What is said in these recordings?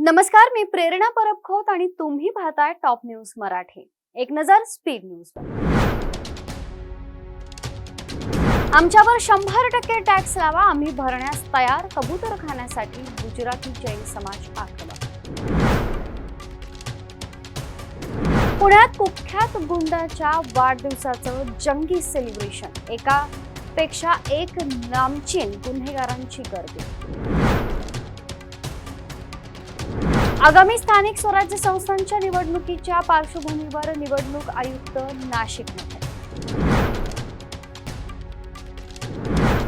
नमस्कार, मी प्रेरणा परबखोत आणि तुम्ही पाहताय टॉप न्यूज मराठी। एक नजर स्पीड न्यूजवर। आमच्यावर 100% टॅक्स लावा, आम्ही भरण्यास तयार। कबूतर खाण्यासाठी गुजराती जैन समाज आक्रमक। पुण्यात कुख्यात गुंडाच्या वाढदिवसाचं जंगी सेलिब्रेशन। एकापेक्षा एक नामचीन गुन्हेगारांची गर्दी। आगामी स्थानिक स्वराज्य संस्थांच्या निवडणुकीच्या पार्श्वभूमीवर निवडणूक आयुक्त नाशिकमध्ये।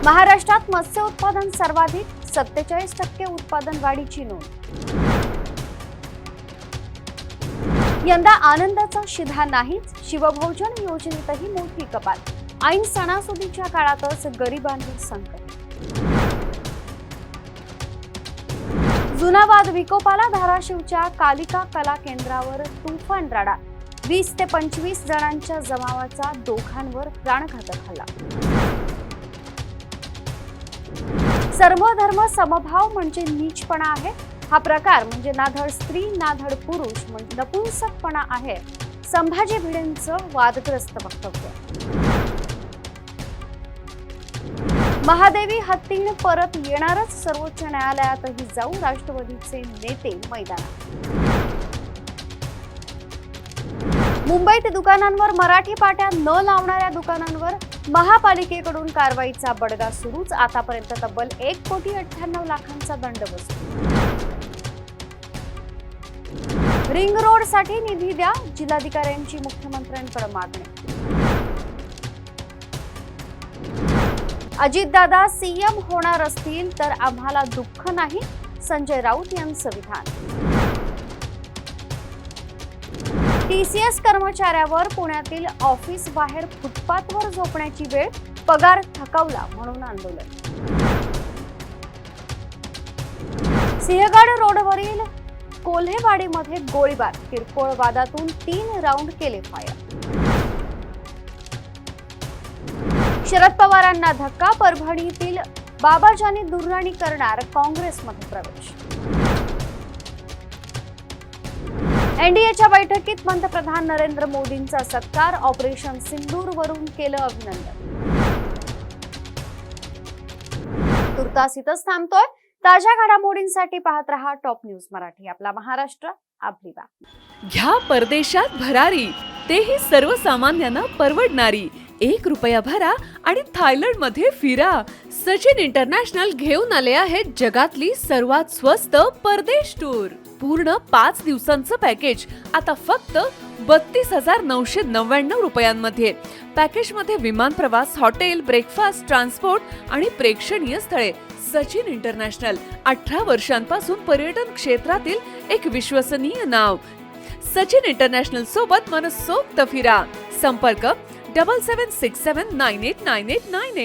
महाराष्ट्रात मत्स्य उत्पादन सर्वाधिक, 47% उत्पादन वाढीची नोंद। यंदा आनंदाचा शिधा नाहीच, शिवभोजन योजनेतही मोठी कपात। ऐन सणासुदीच्या काळातच गरिबांवर संकट। जुना वाद विकोपाला, धाराशिवच्या कालिका कला केंद्रावर तुफान राडा। 20 ते 25 जणांच्या जमावाचा दोघांवर प्राणघातक हल्ला। सर्वधर्म समभाव म्हणजे नीचपणा आहे। हा प्रकार म्हणजे ना धड स्त्री ना धड पुरुष म्हणजे नपुंसकपणा आहे। संभाजी भिडेंचं वादग्रस्त वक्तव्य। महादेवी हत्तीने परत येणारच, सर्वोच्च न्यायालयातही जाऊ, राष्ट्रवादीचे नेते मैदानात। मुंबईत दुकानांवर मराठी पाट्या न लावणाऱ्या दुकानांवर महापालिकेकडून कारवाईचा बडगा सुरूच। आतापर्यंत तब्बल 1,98,00,000 दंड वसूल। रिंग रोडसाठी निधी द्या, जिल्हाधिकाऱ्यांची मुख्यमंत्र्यांकडे मागणी। अजितदादा सीएम होणार असतील तर आम्हाला दुःख नाही, संजय राऊत यांचं विधान। टीसीएस कर्मचाऱ्यावर पुण्यातील ऑफिस बाहेर फुटपाथवर झोपण्याची वेळ, पगार थकवला म्हणून आंदोलन। सिंहगड रोडवरील कोल्हेवाडीमध्ये गोळीबार, किरकोळ वादातून 3 राऊंड केले फायर। शरद पवारांना धक्का, परभणीतील बाबाजानी दुर्राणी करणार काँग्रेसमध्ये प्रवेश। एनडीएच्या बैठकीत पंतप्रधान नरेंद्र मोदींचा सत्कार, ऑपरेशन सिंदूरवरून केलं अभिनंदन। तुर्तास इथंच थांबतोय। ताज्या घडामोडींसाठी पाहत रहा टॉप न्यूज मराठी। आपला महाराष्ट्र, आपली बात। घ्या परदेशात भरारी, तेही सर्वसामान्यांना परवडणारी। 1 रुपया भरा आणि थायलंड मध्ये फिरा। सचिन इंटरनॅशनल घेऊन आले आहेत जगातली सर्वात स्वस्त परदेश टूर। पूर्ण 5 दिवसांचं पॅकेज आता फक्त 32,999 रुपयांमध्ये। पॅकेज मध्ये विमान प्रवास, हॉटेल, ब्रेकफास्ट, ट्रान्सपोर्ट आणि प्रेक्षणीय स्थळे। सचिन इंटरनॅशनल 18 वर्षांपासून पर्यटन क्षेत्रातील एक विश्वसनीय नाव। सचिन इंटरनॅशनल सोबत मनसोक्त फिरा। संपर्क 7767989898।